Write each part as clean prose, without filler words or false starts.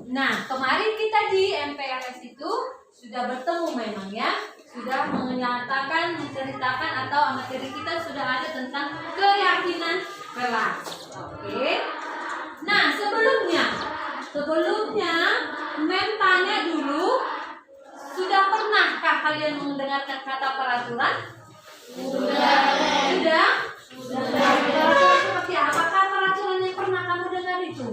Nah, kemarin kita di MPLS itu sudah bertemu memang ya, sudah menyatakan, menceritakan atau materi kita sudah ada tentang keyakinan kelas. Oke. Nah, sebelumnya Mem tanya dulu, sudah pernahkah kalian mendengarkan kata peraturan? Sudah. Peraturan seperti apakah peraturan yang pernah kamu dengar itu?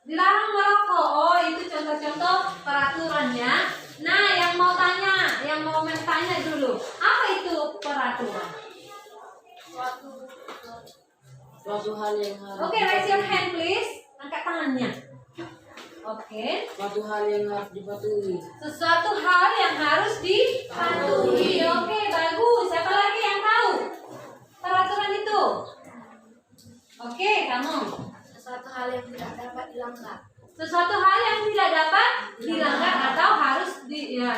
Dilarang merokok. Oh, itu contoh-contoh peraturannya. Nah, yang mau tanya dulu, apa itu peraturan? Suatu hal yang harus. Oke, raise your hand please. Angkat tangannya. Oke. Suatu hal yang harus dipatuhi. Sesuatu hal yang harus dipatuhi. Oke, bagus. Siapa lagi yang tahu peraturan itu? Oke, kamu. Sesuatu hal yang tidak dapat dilanggar. Sesuatu hal yang tidak dapat dilanggar atau harus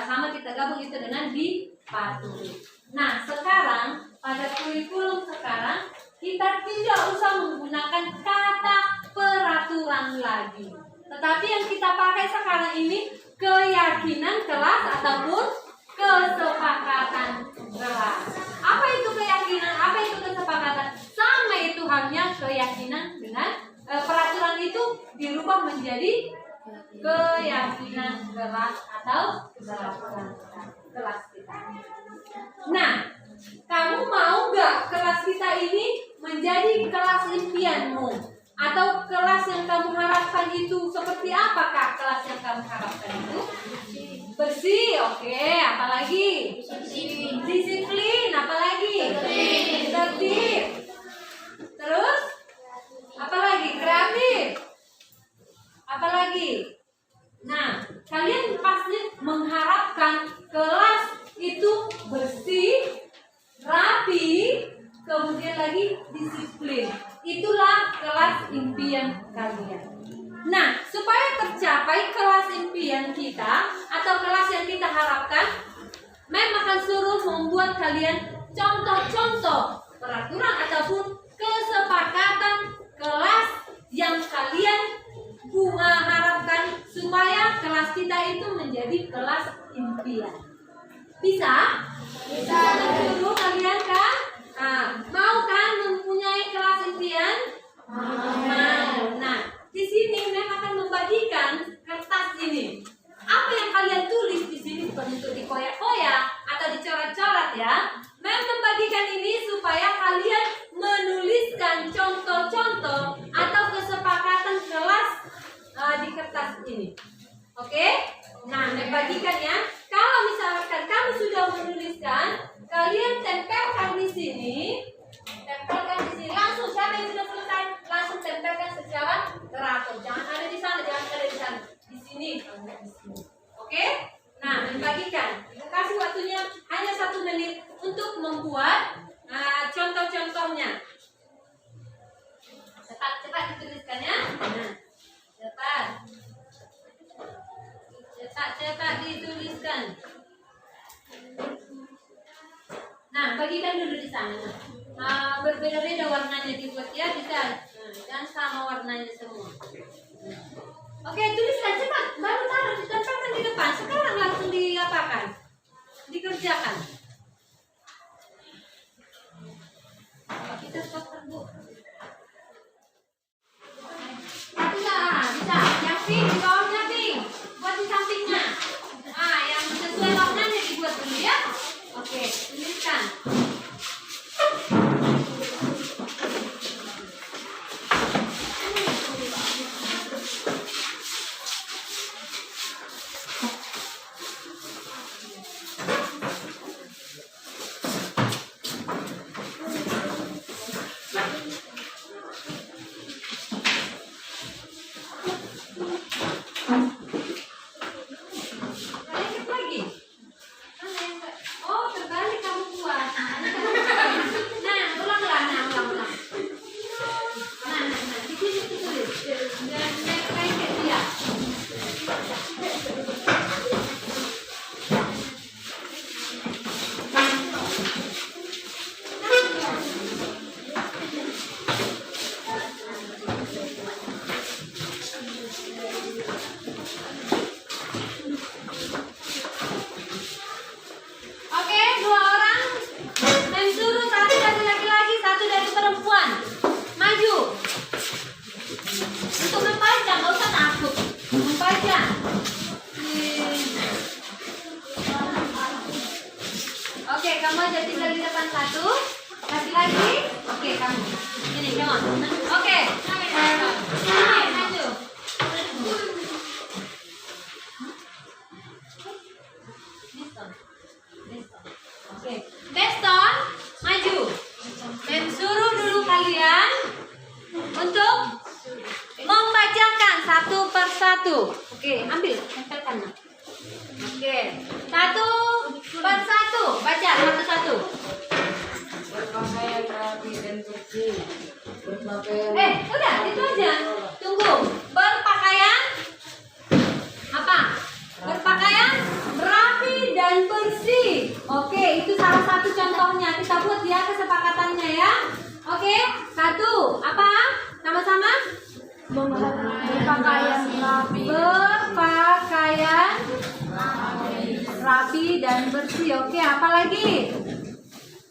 sama kita gabung itu dengan dipatuhi. Nah, sekarang pada kurikulum sekarang kita tidak usah menggunakan kata peraturan lagi. Tetapi yang kita pakai sekarang ini keyakinan kelas ataupun kesepakatan kelas. Apa itu keyakinan? Apa itu kesepakatan? Sama itu halnya keyakinan dengan peraturan itu dirubah menjadi keyakinan kelas atau kesepakatan kelas kita. Nah, kamu mau gak kelas kita ini menjadi kelas impianmu? Atau kelas yang kamu harapkan itu seperti apakah kelas yang kamu harapkan itu? Bersih, oke. Apalagi? Disiplin, apalagi? Tertib. Terus? Apalagi? Kreatif. Apalagi? Nah, kalian pasti mengharapkan kelas itu bersih, rapi, kemudian lagi disiplin. Itulah kelas impian kalian. Nah, supaya tercapai kelas impian kita atau kelas yang kita harapkan, Mem akan suruh membuat kalian contoh-contoh peraturan ataupun kesepakatan kelas yang kalian harapkan supaya kelas kita itu menjadi kelas impian. Bisa? Bisa dulu kalian kan? Nah, mau kan mempunyai kelas impian? Mau. Nah, di sini Mem akan membagikan kertas ini. Apa yang kalian tulis di sini bukan untuk dikoyak-koyak atau dicoret-coret ya. Mem membagikan ini supaya kalian menuliskan contoh-contoh atau kesepakatan kelas di kertas ini. Oke? Nah, Mem bagikan ya. Kalau misalkan kamu sudah menuliskan, kalian tempelkan di sini. Langsung siapa yang sudah selesai langsung tempelkan secara teratur. Jangan ada di sana, jangan ada di sana. Di sini, di sini. Oke? Nah, membagikan. Kasih waktunya hanya 1 menit untuk membuat contoh-contohnya. Cepat dituliskannya. Nah, cepat dituliskan. Nah, bagikan dulu di sana. Berbeda-beda warnanya dibuat ya, bisa. Jangan sama warnanya semua. Oke, tuliskan cepat. Baru taruh ditempelkan di depan. Sekarang langsung diapakan? Dikerjakan. Kita stop Bu. Bisa. Yang pink di bawahnya pink. Buat di sampingnya. Yang sesuai warnanya dibuat dulu ya. Oke, tuliskan. aja tinggal di depan satu. Kasih lagi. Oke, kamu. Ini, come on. Oke. Maju. Oke. Deston, maju. Mem suruh dulu kalian untuk membacakan satu persatu. Oke, ambil, tempelkan. Oke, satu persatu, baca satu-satu. Berpakaian rapi dan bersih. Berpakaian. Udah, itu aja. Tunggu. Berpakaian apa? Berpakaian rapi dan bersih. Oke, itu salah satu contohnya. Kita buat ya kesepakatannya ya. Oke, satu. Apa? Sama-sama? Berpakaian rapi. Berpakaian rapi dan bersih. Oke, apa lagi?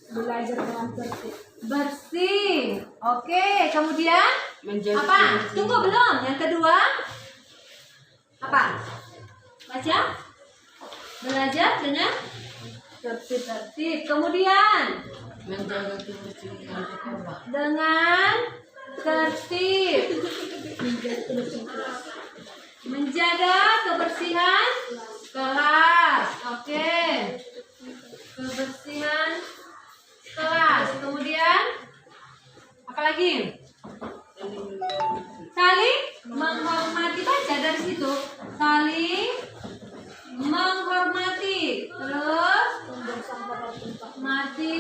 Belajar dengan tertib. Bersih. Oke, kemudian Menjaga apa? kebersihan. Tunggu belum. Yang kedua apa? Baca. Belajar dengan tertib. Kemudian Menjaga kebersihan sekolah. dengan tertib. Menjaga kebersihan kelas. Oke. Kebersihan kelas. Kemudian apa lagi? Saling menghormati. Baca dari situ. Saling menghormati. Terus mati.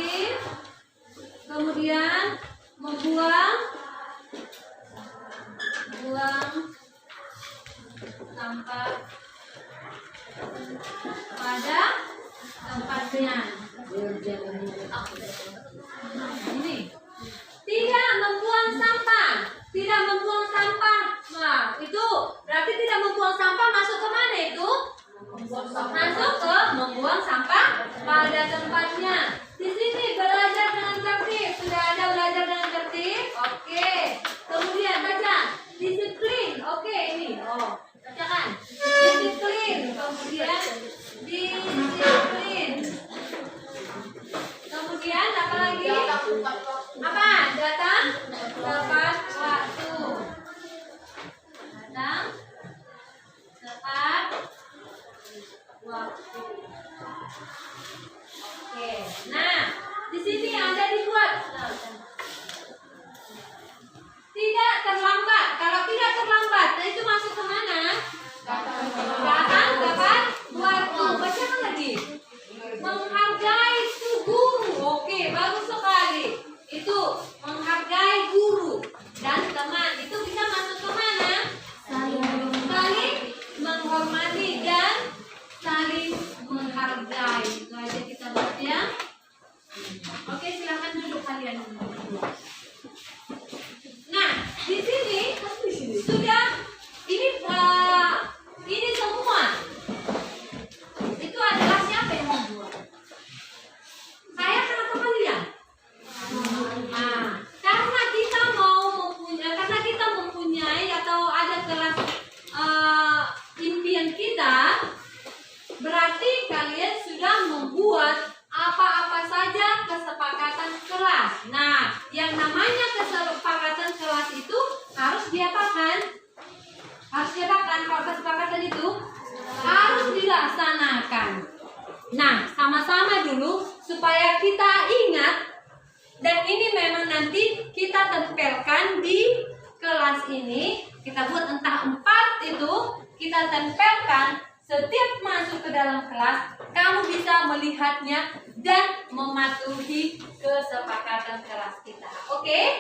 Kemudian membuang sampah pada tempatnya. Ini tidak membuang sampah. Tidak membuang sampah. Nah, itu berarti tidak membuang sampah masuk ke mana itu? Masuk ke membuang sampah pada tempatnya. Di sini belajar dengan tertib. Sudah ada belajar dengan tertib? Oke. Kemudian baca disiplin. Oke, ini. Oh, bacakan. Disiplin. Kemudian disiplin. Kemudian apa lagi? Apa? Datang tepat waktu. Datang tepat waktu. Oke. Nah, di sini ada dibuat tidak terlambat. Kalau tidak terlambat, nah itu masuk ke mana? Datang tepat waktu. Bacakan lagi. Menghargai guru. Oke, bagus sekali. Itu menghargai guru dan teman. Itu bisa masuk ke mana? Saling menghormati dan saling menghargai. Itu aja kita buat ya. Oke, silakan duduk kalian. Nah, di sini sudah ini semua. Itu adalah siapa yang membuat? Saya kenapa kalian? Nah, karena kita mempunyai atau ada kelas impian kita, berarti kalian sudah membuat apa-apa saja kesepakatan kelas. Nah, yang namanya kesepakatan kelas itu harus diapakan? Harus diapakan? Kalau kesepakatan itu harus dilaksanakan. Nah, sama-sama dulu supaya kita ingat. Dan ini memang nanti kita tempelkan di kelas ini. Kita buat entah 4 itu, kita tempelkan. Setiap masuk ke dalam kelas, kamu bisa melihatnya dan mematuhi kesepakatan kelas kita. Oke?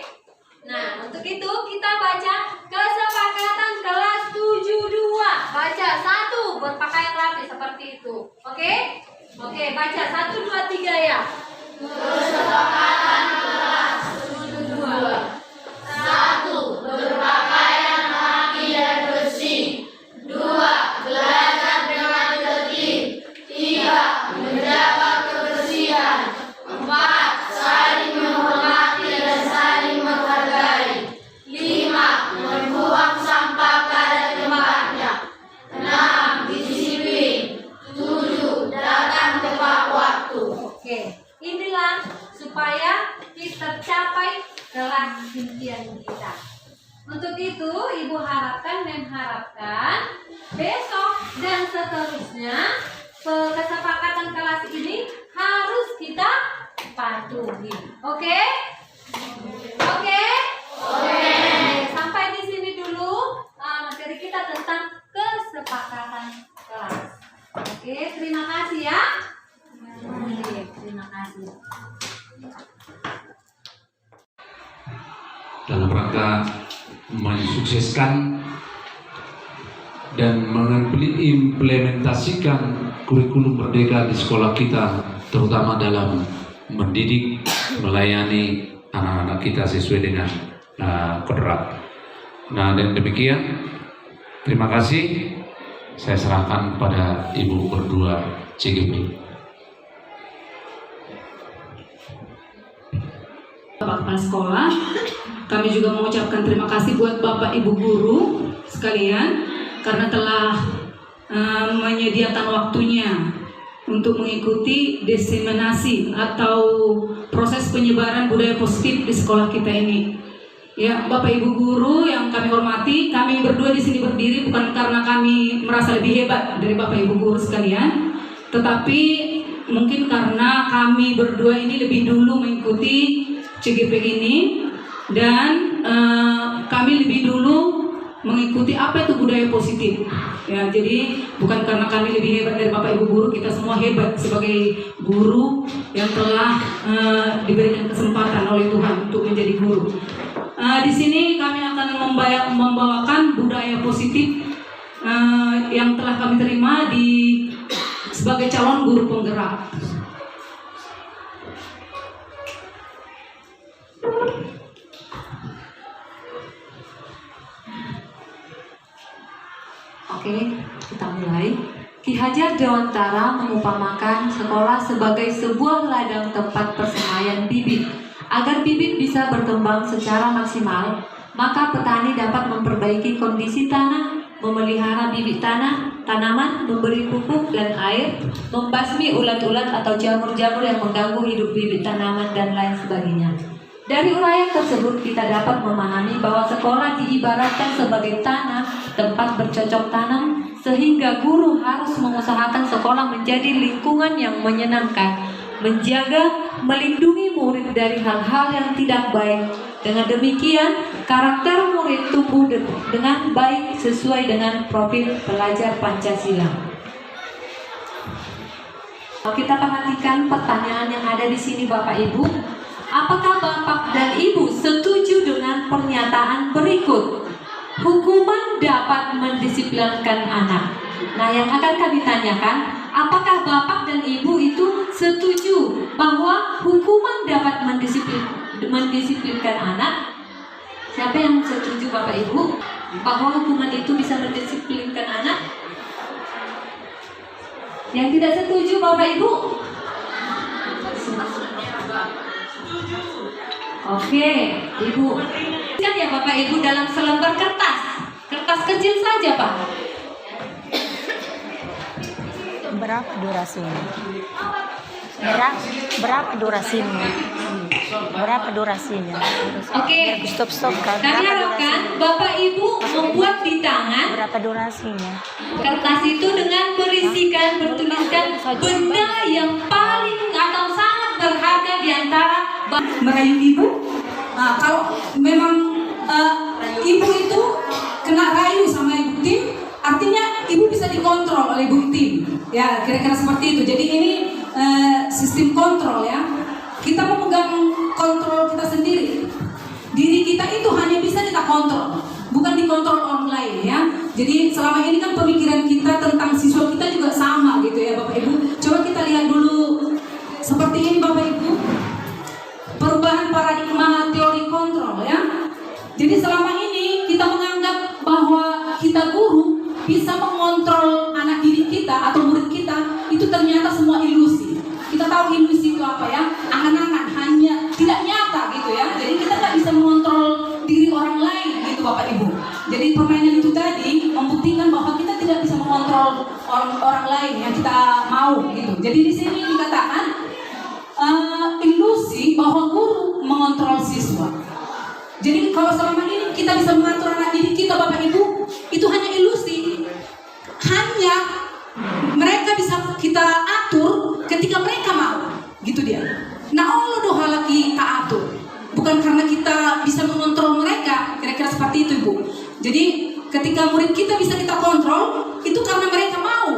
Nah, untuk itu kita baca kesepakatan kelas 72. Baca 1, berpakaian rapi seperti itu. Oke? Oke, baca 1, 2, 3 ya. Kesepakatan kelas 72. 1, berpakaian rapi dan bersih. 2, belajar dengan tertib. 3, menjaga kebersihan. 4, saling menghormati dan saling menghargai. 5, membuang sampah pada tempatnya. 6, disiplin. 7, datang tepat waktu. Oke, inilah mengharapkan besok dan seterusnya kesepakatan kelas ini harus kita patuhi. Oke? Oke? Oke. Sampai di sini dulu materi kita tentang kesepakatan kelas. Oke, terima kasih ya. Oke, terima kasih. Dalam rangka mensukseskan dan mengimplementasikan kurikulum merdeka di sekolah kita, terutama dalam mendidik, melayani anak-anak kita sesuai dengan kodrat. Nah, dan demikian, terima kasih. Saya serahkan kepada Ibu berdua CGP. Bapak Kepala Sekolah, kami juga mengucapkan terima kasih buat Bapak Ibu Guru sekalian karena telah menyediakan waktunya untuk mengikuti diseminasi atau proses penyebaran budaya positif di sekolah kita ini. Ya, Bapak Ibu Guru yang kami hormati, kami berdua di sini berdiri bukan karena kami merasa lebih hebat dari Bapak Ibu Guru sekalian, tetapi mungkin karena kami berdua ini lebih dulu mengikuti CGP ini dan kami lebih dulu mengikuti apa itu budaya positif. Ya, jadi bukan karena kami lebih hebat dari Bapak Ibu Guru, kita semua hebat sebagai guru yang telah diberikan kesempatan oleh Tuhan untuk menjadi guru. Di sini kami akan membawakan budaya positif yang telah kami terima sebagai calon guru penggerak. Oke, kita mulai. Ki Hajar Dewantara mengumpamakan sekolah sebagai sebuah ladang tempat persemaian bibit. Agar bibit bisa berkembang secara maksimal, maka petani dapat memperbaiki kondisi tanah, memelihara bibit tanaman, memberi pupuk dan air, membasmi ulat-ulat atau jamur-jamur yang mengganggu hidup bibit tanaman dan lain sebagainya. Dari uraian tersebut kita dapat memahami bahwa sekolah diibaratkan sebagai tanah tempat bercocok tanam, sehingga guru harus mengusahakan sekolah menjadi lingkungan yang menyenangkan, menjaga, melindungi murid dari hal-hal yang tidak baik. Dengan demikian, karakter murid tumbuh dengan baik sesuai dengan profil pelajar Pancasila. Kalau kita perhatikan pertanyaan yang ada di sini Bapak Ibu, apakah Bapak dan Ibu setuju dengan pernyataan berikut? Hukuman dapat mendisiplinkan anak. Nah, yang akan kami tanyakan, apakah Bapak dan Ibu itu setuju bahwa hukuman dapat mendisiplinkan anak? Siapa yang setuju Bapak Ibu bahwa hukuman itu bisa mendisiplinkan anak? Yang tidak setuju Bapak Ibu? Oke, Ibu. Kan ya Bapak Ibu dalam selembar kertas kecil saja Pak. Berapa durasinya? Berapa durasinya? Berapa durasinya? Oke. Stop kan? Kami harapkan Bapak Ibu membuat di tangan Berapa durasinya? kertas itu dengan bertuliskan benda yang paling atau sangat berharga di antara Merayu ibu, kalau memang ibu itu kena rayu sama ibu tim, artinya ibu bisa dikontrol oleh ibu tim. Ya, kira-kira seperti itu. Jadi ini sistem kontrol ya. Kita memegang kontrol kita sendiri. Diri kita itu hanya bisa kita kontrol, bukan dikontrol orang lain ya. Jadi selama ini kan pemikiran kita tentang siswa kita juga sama gitu ya Bapak Ibu. Coba kita lihat dulu seperti ini Bapak Ibu. Perubahan paradigma teori kontrol ya. Jadi selama ini kita menganggap bahwa kita guru bisa mengontrol anak didik kita atau murid kita, itu ternyata semua ilusi. Kita tahu ilusi itu apa ya? Angan-angan, hanya tidak nyata gitu ya. Jadi kita nggak bisa mengontrol diri orang lain gitu Bapak Ibu. Jadi permainan itu tadi membuktikan bahwa kita tidak bisa mengontrol orang lain yang kita mau gitu. Jadi di sini dikatakan ilusi bahwa guru mengontrol siswa. Jadi kalau selama ini kita bisa mengatur anak didik kita Bapak Ibu, itu hanya ilusi. Hanya mereka bisa kita atur ketika mereka mau, gitu dia. Nah Allah doa lagi tak atur, bukan karena kita bisa mengontrol mereka, kira-kira seperti itu Ibu. Jadi ketika murid kita bisa kita kontrol, itu karena mereka mau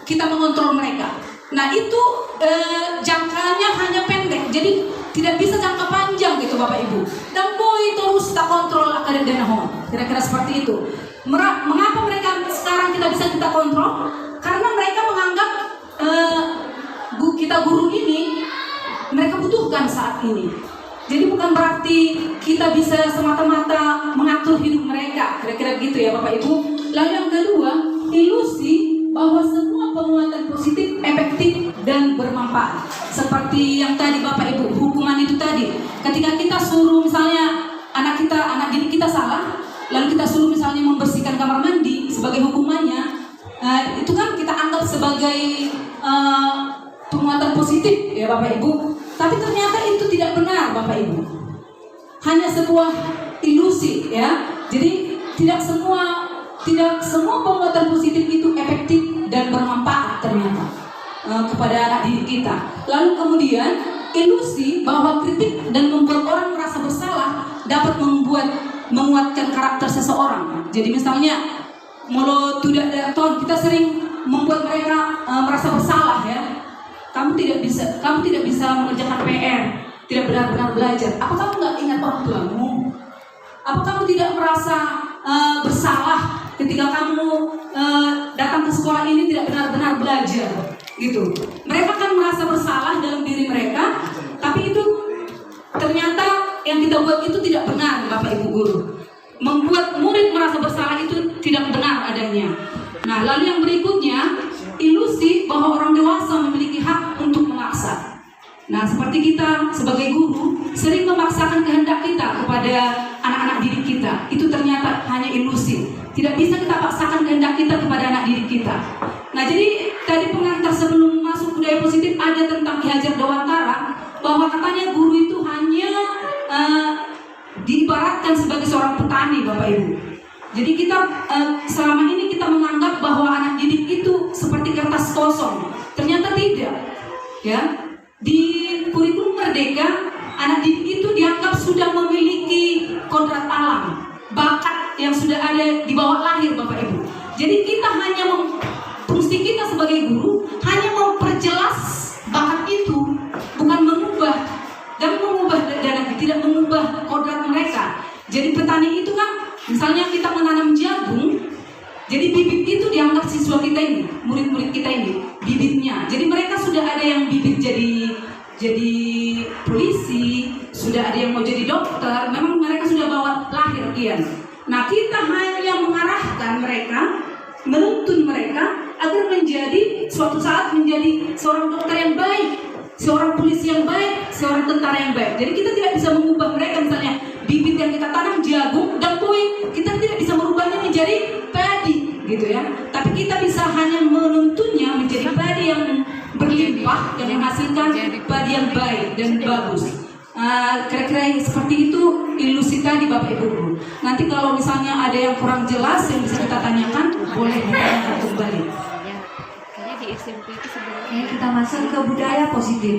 kita mengontrol mereka. Nah itu jangkanya hanya pendek, jadi tidak bisa jangka panjang gitu Bapak Ibu. Dan boy terus tak kontrol akademik dan hon, kira-kira seperti itu. Mengapa mereka sekarang kita kontrol? Karena mereka menganggap kita guru ini mereka butuhkan saat ini. Jadi bukan berarti kita bisa semata-mata mengatur hidup mereka, kira-kira gitu ya Bapak Ibu. Lalu yang kedua, ilusi bahwa semua penguatan positif efektif dan bermanfaat. Seperti yang tadi Bapak Ibu, hukuman itu tadi. Ketika kita suruh misalnya anak didik kita salah, lalu kita suruh misalnya membersihkan kamar mandi sebagai hukumannya, itu kan kita anggap sebagai penguatan positif ya Bapak Ibu. Tapi ternyata itu tidak benar Bapak Ibu. Hanya sebuah ilusi ya. Jadi tidak semua penguatan positif itu efektif dan bermanfaat ternyata kepada anak didik kita. Lalu kemudian ilusi bahwa kritik dan membuat orang merasa bersalah dapat menguatkan karakter seseorang. Jadi misalnya mulut tidak daton, kita sering membuat mereka merasa bersalah ya. Kamu tidak bisa mengerjakan PR, tidak benar-benar belajar. Apa kamu nggak ingat orang tuamu? Apa kamu tidak merasa bersalah ketika kamu datang ke sekolah ini tidak benar-benar belajar? Gitu. Mereka akan merasa bersalah dalam diri mereka, tapi itu ternyata yang kita buat itu tidak benar, Bapak Ibu guru. Membuat murid merasa bersalah itu tidak benar adanya. Nah, lalu yang berikutnya, ilusi bahwa orang dewasa memiliki hak untuk memaksa. Nah, seperti kita sebagai guru sering memaksakan kehendak kita kepada anak-anak didik kita. Itu ternyata hanya ilusi. Tidak bisa kita paksakan kehendak kita kepada anak didik kita. Nah, jadi tadi pengantar sebelum masuk budaya positif ada tentang Ki Hajar Dewantara, bahwa katanya guru itu hanya diibaratkan sebagai seorang petani, Bapak Ibu. Jadi kita selama ini kita menganggap bahwa anak didik itu seperti kertas kosong. Ternyata tidak. Ya. Di kurikulum Merdeka, anak didik itu dianggap sudah memiliki kodrat alam, bakat yang sudah ada di bawah lahir, Bapak Ibu. Jadi kita hanya fungsi kita sebagai guru hanya memperjelas bakat itu, bukan mengubah dan tidak mengubah kodrat mereka. Jadi petani itu kan, misalnya kita menanam jagung, jadi bibit itu dianggap siswa kita ini, murid-murid kita ini, bibitnya. Jadi mereka sudah ada yang bibit jadi polisi, sudah ada yang mau jadi dokter. Memang mereka sudah bawa lahir kian. Nah, kita hanya mengarahkan mereka, menuntun mereka agar menjadi suatu saat menjadi seorang dokter yang baik, seorang polisi yang baik, seorang tentara yang baik. Jadi kita tidak bisa mengubah mereka, misalnya bibit yang kita tanam jagung dan kue, kita tidak bisa merubahnya menjadi padi, gitu ya. Tapi kita bisa hanya menuntunnya menjadi padi yang berlimpah, yang menghasilkan padi yang baik dan bagus. Kira-kira seperti itu ilusi tadi Bapak Ibu. Nanti kalau misalnya ada yang kurang jelas yang bisa kita tanyakan, boleh ditanyakan kembali. Kayaknya di SMP itu sebenarnya kita masuk ke budaya positif.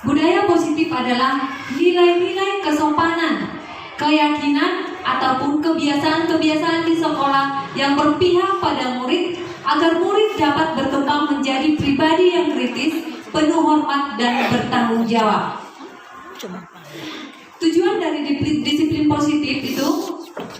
Budaya positif adalah nilai-nilai kesopanan, keyakinan ataupun kebiasaan-kebiasaan di sekolah yang berpihak pada murid agar murid dapat berkembang menjadi pribadi yang kritis, penuh hormat dan bertanggung jawab. Tujuan dari disiplin positif itu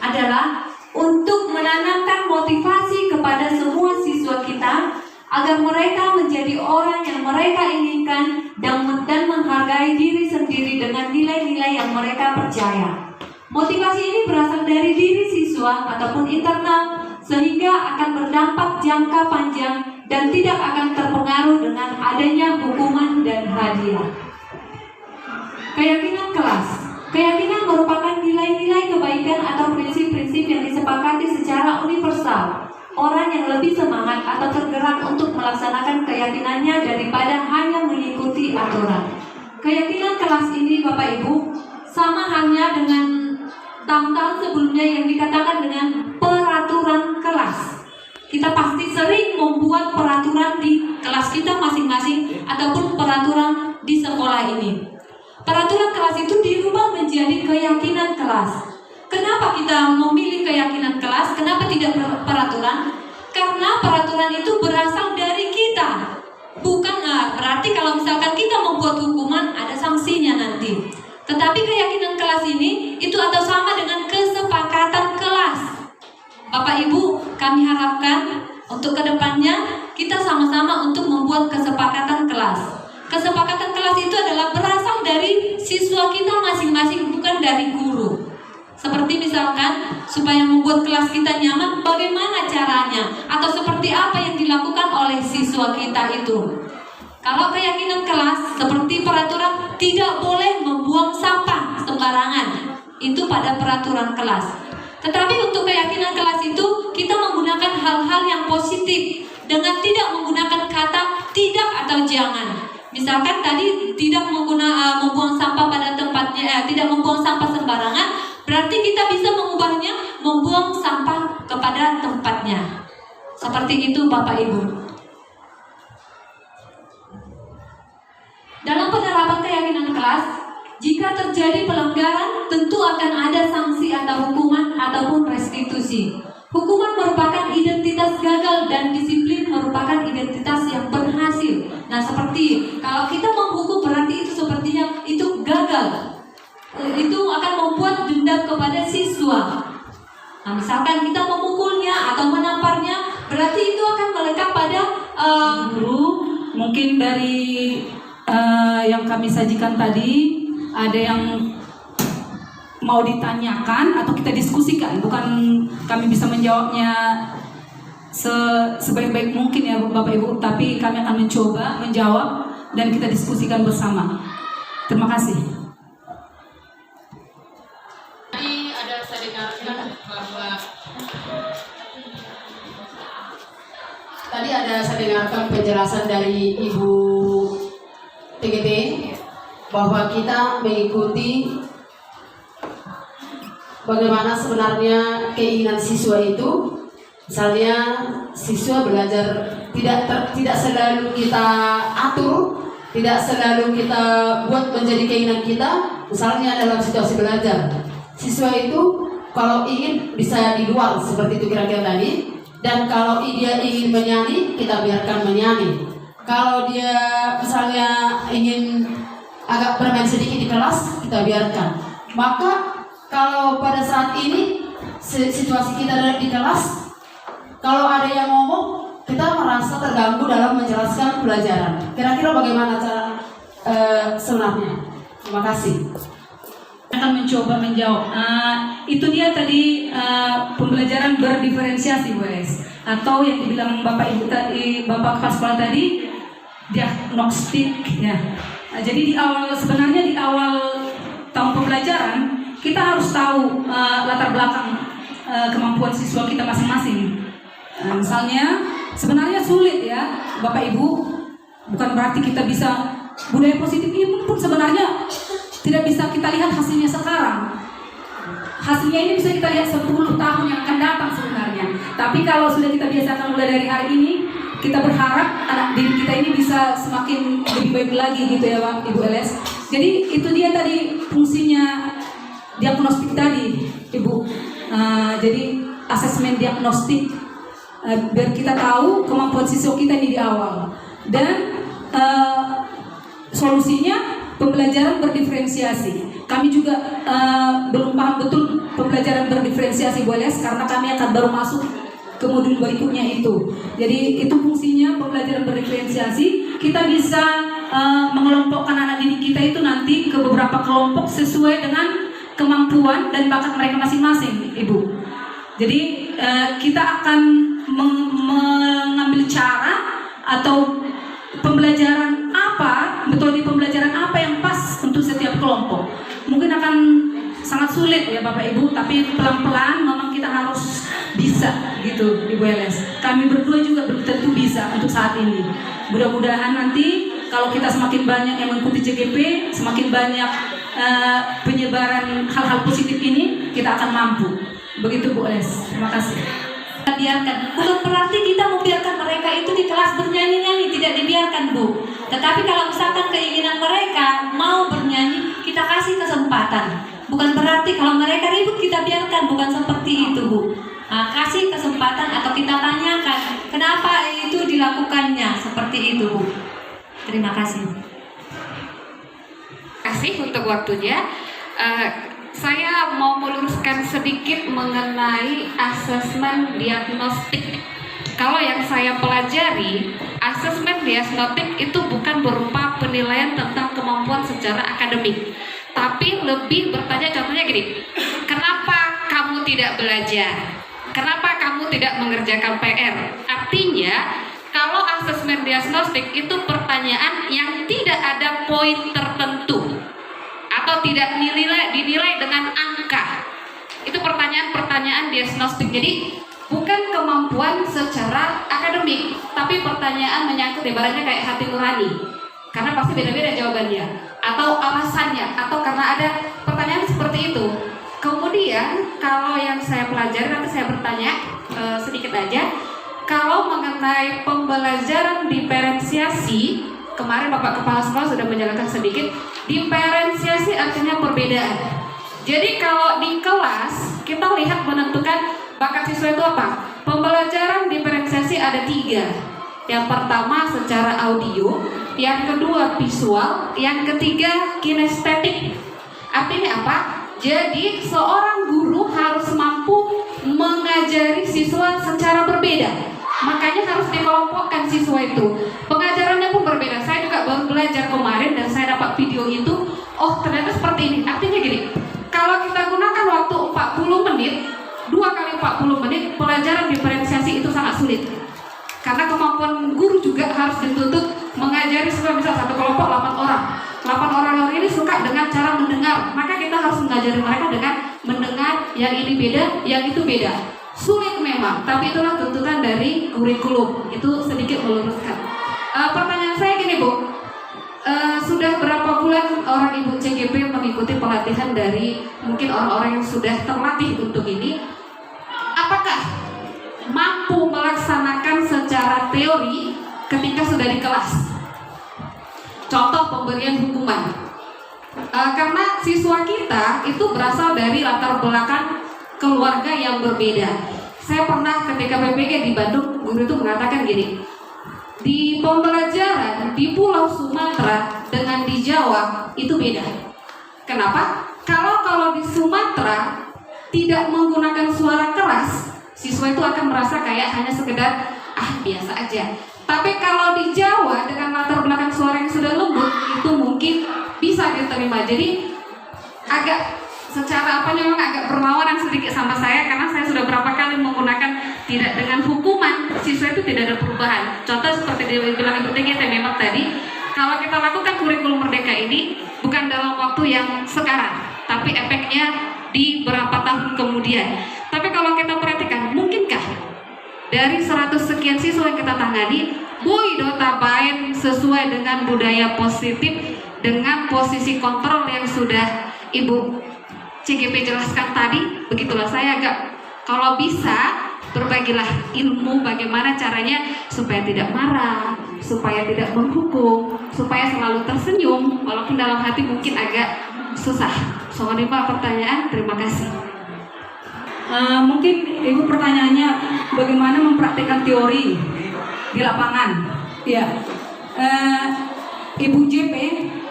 adalah untuk menanamkan motivasi kepada semua siswa kita agar mereka menjadi orang yang mereka inginkan dan menghargai diri sendiri dengan nilai-nilai yang mereka percaya. Motivasi ini berasal dari diri siswa ataupun internal, sehingga akan berdampak jangka panjang dan tidak akan terpengaruh dengan adanya hukuman dan hadiah. Keyakinan kelas. Keyakinan merupakan nilai-nilai kebaikan atau prinsip-prinsip yang disepakati secara universal. Orang yang lebih semangat atau tergerak untuk melaksanakan keyakinannya daripada hanya mengikuti aturan. Keyakinan kelas ini, Bapak Ibu, sama halnya dengan tahun-tahun sebelumnya yang dikatakan dengan peraturan kelas. Kita pasti sering membuat peraturan di kelas kita masing-masing ataupun peraturan di sekolah ini. Peraturan kelas itu dirubah menjadi keyakinan kelas. Kenapa kita memilih keyakinan kelas? Kenapa tidak peraturan? Karena peraturan itu berasal dari kita. Bukan berarti kalau misalkan kita membuat hukuman ada sanksinya nanti. Tetapi keyakinan kelas ini itu atau sama dengan kesepakatan kelas. Bapak Ibu, kami harapkan untuk kedepannya kita sama-sama untuk membuat kesepakatan kelas. Kesepakatan kelas itu adalah berasal dari siswa kita masing-masing, bukan dari guru. Seperti misalkan supaya membuat kelas kita nyaman, bagaimana caranya? Atau seperti apa yang dilakukan oleh siswa kita itu? Kalau keyakinan kelas seperti peraturan tidak boleh membuang sampah sembarangan. Itu pada peraturan kelas. Tetapi untuk keyakinan kelas itu kita menggunakan hal-hal yang positif dengan tidak menggunakan kata tidak atau jangan. Misalkan tadi tidak membuang sampah pada tempatnya, tidak membuang sampah sembarangan, berarti kita bisa mengubahnya membuang sampah kepada tempatnya. Seperti itu Bapak Ibu. Dalam penerapan keyakinan kelas, jika terjadi pelanggaran, tentu akan ada sanksi atau hukuman ataupun restitusi. Hukuman merupakan identitas gagal dan disiplin merupakan identitas yang berhasil. Nah, seperti kalau kita menghukum berarti itu sepertinya itu gagal. Itu akan membuat dendam kepada siswa. Nah, misalkan kita memukulnya atau menamparnya, berarti itu akan melekat pada Guru, mungkin dari yang kami sajikan tadi ada yang mau ditanyakan atau kita diskusikan, bukan kami bisa menjawabnya sebaik-baik mungkin ya Bapak Ibu, tapi kami akan mencoba menjawab dan kita diskusikan bersama. Terima kasih. Tadi ada saya dengarkan penjelasan dari Ibu TGT bahwa kita mengikuti bagaimana sebenarnya keinginan siswa itu. Misalnya siswa belajar tidak selalu kita atur, tidak selalu kita buat menjadi keinginan kita. Misalnya dalam situasi belajar, siswa itu kalau ingin bisa di luar seperti itu kira-kira tadi. Dan kalau dia ingin menyanyi, kita biarkan menyanyi. Kalau dia misalnya ingin agak bermain sedikit di kelas, kita biarkan. Maka kalau pada saat ini situasi kita ada di kelas, kalau ada yang ngomong, kita merasa terganggu dalam menjelaskan pelajaran. Kira-kira bagaimana cara sebenarnya? Terima kasih. Akan mencoba menjawab. Itu dia tadi pembelajaran berdiferensiasi, guys. Atau yang dibilang Bapak Ibu tadi, Bapak Kepala Sekolah tadi, diagnostik ya. Jadi sebenarnya di awal tahun pembelajaran kita harus tahu latar belakang kemampuan siswa kita masing-masing. Misalnya sebenarnya sulit ya Bapak Ibu, bukan berarti kita bisa budaya positif ini pun sebenarnya tidak bisa kita lihat hasilnya sekarang. Hasilnya ini bisa kita lihat 10 tahun yang akan datang sebenarnya. Tapi kalau sudah kita biasakan mulai dari hari ini, kita berharap anak didik kita ini bisa semakin lebih baik lagi gitu ya Pak Ibu LS. Jadi itu dia tadi fungsinya diagnostik tadi Ibu. Jadi asesmen diagnostik biar kita tahu kemampuan siswa kita ini di awal. Dan solusinya pembelajaran berdiferensiasi. Kami juga belum paham betul pembelajaran berdiferensiasi Bu LS karena kami akan baru masuk ke modul berikutnya itu. Jadi itu fungsinya pembelajaran berdiferensiasi. Kita bisa mengelompokkan anak didik kita itu nanti ke beberapa kelompok sesuai dengan kemampuan dan bakat mereka masing-masing, Ibu. Jadi kita akan mengambil cara atau pembelajaran apa, metode pembelajaran apa yang pas untuk setiap kelompok. Mungkin akan sangat sulit ya Bapak Ibu, tapi pelan-pelan memang kita harus bisa gitu Ibu LS. Kami berdua juga tentu bisa untuk saat ini. Mudah-mudahan nanti kalau kita semakin banyak yang mengikuti CGP, semakin banyak penyebaran hal-hal positif ini, kita akan mampu. Begitu Bu Les. Terima kasih. Biarkan, bukan berarti kita membiarkan mereka itu di kelas bernyanyi-nyanyi, tidak dibiarkan Bu. Tetapi kalau misalkan keinginan mereka mau bernyanyi, kita kasih kesempatan. Bukan berarti kalau mereka ribut kita biarkan, bukan seperti itu Bu. Nah, kasih kesempatan atau kita tanyakan kenapa itu dilakukannya seperti itu Bu. Terima kasih. Terima kasih untuk waktunya. Saya mau meluruskan sedikit mengenai asesmen diagnostik. Kalau yang saya pelajari, asesmen diagnostik itu bukan berupa penilaian tentang kemampuan secara akademik, tapi lebih bertanya contohnya gini, kenapa kamu tidak belajar? Kenapa kamu tidak mengerjakan PR? Artinya, kalau asesmen diagnostik itu pertanyaan yang tidak ada poin tertentu atau tidak dinilai dengan angka. Itu pertanyaan-pertanyaan diagnostik. Jadi bukan kemampuan secara akademik, tapi pertanyaan menyangkut ibaratnya kayak hati nurani. Karena pasti beda-beda jawabannya, atau alasannya, atau karena ada pertanyaan seperti itu. Kemudian kalau yang saya pelajari, nanti saya bertanya sedikit aja. Kalau mengenai pembelajaran diferensiasi, kemarin Bapak Kepala Sekolah sudah menjelaskan sedikit. Diferensiasi artinya perbedaan. Jadi kalau di kelas kita lihat menentukan bakat siswa itu apa? Pembelajaran diferensiasi ada 3. Yang pertama secara audio, yang kedua visual, yang ketiga kinestetik. Artinya apa? Jadi seorang guru harus mampu mengajari siswa secara berbeda. Makanya harus dikelompokkan siswa itu. Pengajarannya pun berbeda. Saya juga baru belajar kemarin dan saya dapat video itu. Oh ternyata seperti ini. Artinya gini, kalau kita gunakan waktu 40 menit, 2 kali 40 menit, pelajaran diferensiasi itu sangat sulit. Karena kemampuan guru juga harus dituntut mengajari siswa, misal satu kelompok 8 orang. 8 orang ini suka dengan cara mendengar. Maka kita harus mengajari mereka dengan mendengar yang ini beda, yang itu beda. Sulit memang, tapi itulah tuntutan dari kurikulum. Itu sedikit meluruskan. Pertanyaan saya gini Bu, sudah berapa bulan orang Ibu CGP mengikuti pelatihan dari mungkin orang-orang yang sudah terlatih untuk ini? Apakah mampu melaksanakan secara teori ketika sudah di kelas? Contoh pemberian hukuman. Karena siswa kita itu berasal dari latar belakang keluarga yang berbeda. Saya pernah ketika PPG di Bandung, guru itu mengatakan gini, di pembelajaran di Pulau Sumatera dengan di Jawa itu beda. Kenapa? Kalau di Sumatera tidak menggunakan suara keras, siswa itu akan merasa kayak hanya sekedar biasa aja. Tapi kalau di Jawa dengan latar belakang suara yang sudah lembut, itu mungkin bisa diterima. Jadi agak secara memang agak berlawanan sedikit sama saya, karena saya sudah berapa kali menggunakan tidak dengan hukuman, siswa itu tidak ada perubahan. Contoh seperti dibilang Ibu TGT memang tadi, kalau kita lakukan kurikulum Merdeka ini bukan dalam waktu yang sekarang, tapi efeknya di berapa tahun kemudian. Tapi kalau kita perhatikan, mungkinkah dari 100 sekian siswa yang kita tangani, Bu Idota Bain sesuai dengan budaya positif, dengan posisi kontrol yang sudah Ibu CGP jelaskan tadi, begitulah saya agak, kalau bisa berbagilah ilmu bagaimana caranya supaya tidak marah, supaya tidak menghukum, supaya selalu tersenyum, walaupun dalam hati mungkin agak susah. Soalnya Pak pertanyaan, terima kasih. Mungkin Ibu pertanyaannya bagaimana mempraktikkan teori di lapangan. Ya, Ibu JP,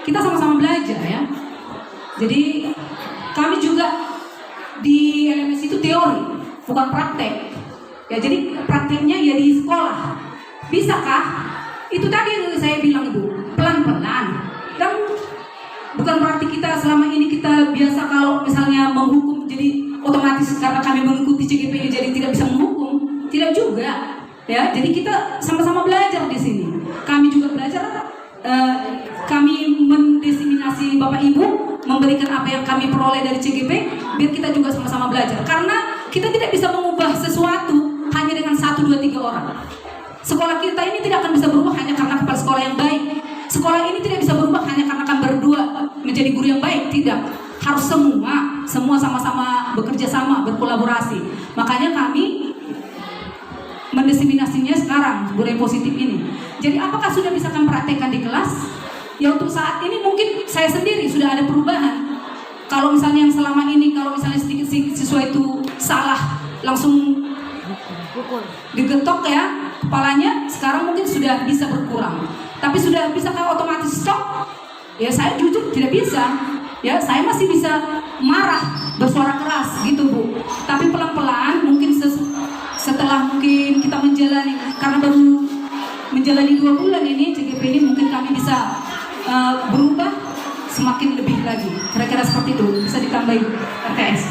kita sama-sama belajar ya. Jadi kami juga di LMS itu teori, bukan praktek. Ya, jadi prakteknya ya di sekolah. Bisakah? Itu tadi saya bilang Ibu, pelan-pelan. Dan bukan berarti kita selama ini kita biasa kalau misalnya menghukum jadi otomatis karena kami mengikuti CGP jadi tidak bisa menghukum. Tidak juga. Ya, jadi kita sama-sama belajar di sini. Kami juga belajar. Kami mendiseminasi Bapak Ibu, memberikan apa yang kami peroleh dari CGP, biar kita juga sama-sama belajar. Karena kita tidak bisa mengubah sesuatu hanya dengan 1, 2, 3 orang. Sekolah kita ini tidak akan bisa berubah hanya karena kepala sekolah yang baik. Sekolah ini tidak bisa berubah hanya karena kami berdua menjadi guru yang baik. Tidak. Harus semua sama-sama bekerja kolaborasi. Makanya kami mendiseminasinya sekarang budaya positif ini. Jadi apakah sudah bisa kami praktekkan di kelas? Ya untuk saat ini mungkin saya sendiri sudah ada perubahan. Kalau misalnya yang selama ini kalau misalnya sedikit siswa itu salah langsung digetok ya kepalanya, sekarang mungkin sudah bisa berkurang. Tapi sudah bisa kan otomatis stop? Ya saya jujur tidak bisa. Ya saya masih bisa marah, bersuara keras gitu Bu. Tapi pelan-pelan mungkin setelah mungkin kita menjalani, karena baru menjalani 2 bulan ini CGP ini, mungkin kami bisa berubah semakin lebih lagi. Kira-kira seperti itu. Bisa ditambahin RTS.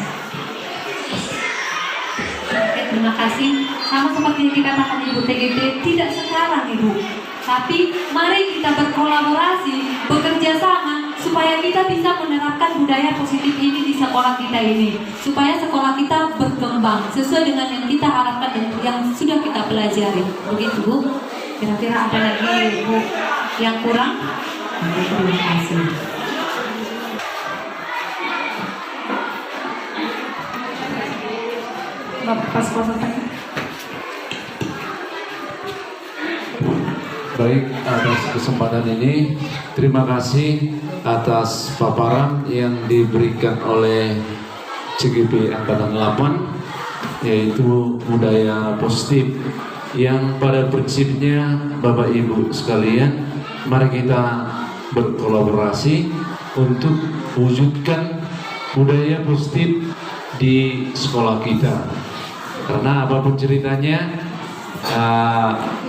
Terima kasih. Sama seperti yang dikatakan Ibu TGP, tidak sekarang Ibu, tapi mari kita berkolaborasi, bekerja sama supaya kita bisa menerapkan budaya positif ini di sekolah kita ini, supaya sekolah kita berkembang sesuai dengan yang kita harapkan dan yang sudah kita pelajari. Begitu Bu. Kira-kira ada lagi Bu yang kurang? Terima kasih. Pas Baik, atas kesempatan ini terima kasih atas paparan yang diberikan oleh CGP Angkatan 8, yaitu budaya positif yang pada prinsipnya Bapak Ibu sekalian, mari kita berkolaborasi untuk wujudkan budaya positif di sekolah kita. Karena apapun ceritanya,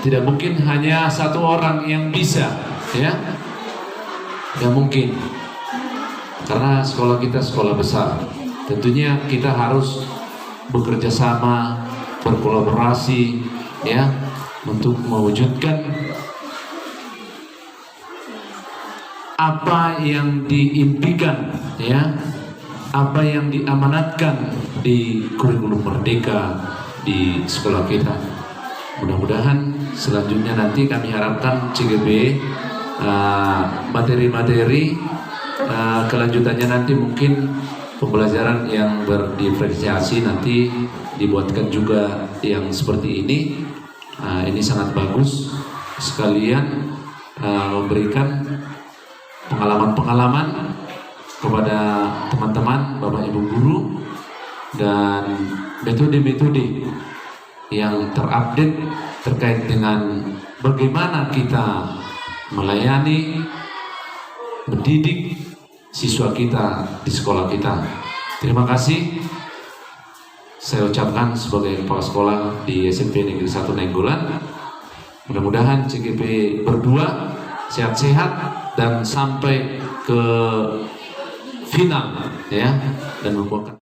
tidak mungkin hanya satu orang yang bisa, ya, tidak mungkin. Karena sekolah kita sekolah besar, tentunya kita harus bekerja sama, berkolaborasi, ya, untuk mewujudkan apa yang diimpikan, ya, apa yang diamanatkan di kurikulum merdeka di sekolah kita. Mudah-mudahan selanjutnya nanti kami harapkan CGP materi-materi kelanjutannya nanti mungkin pembelajaran yang berdiferensiasi nanti dibuatkan juga yang seperti ini. Ini sangat bagus, sekalian memberikan pengalaman-pengalaman kepada teman-teman, Bapak Ibu guru, dan metode-metode yang terupdate terkait dengan bagaimana kita melayani, mendidik siswa kita di sekolah kita. Terima kasih saya ucapkan sebagai kepala sekolah di SMP Negeri 1 Nainggolan. Mudah-mudahan CGP berdua sehat-sehat dan sampai ke final, ya, dan membuahkan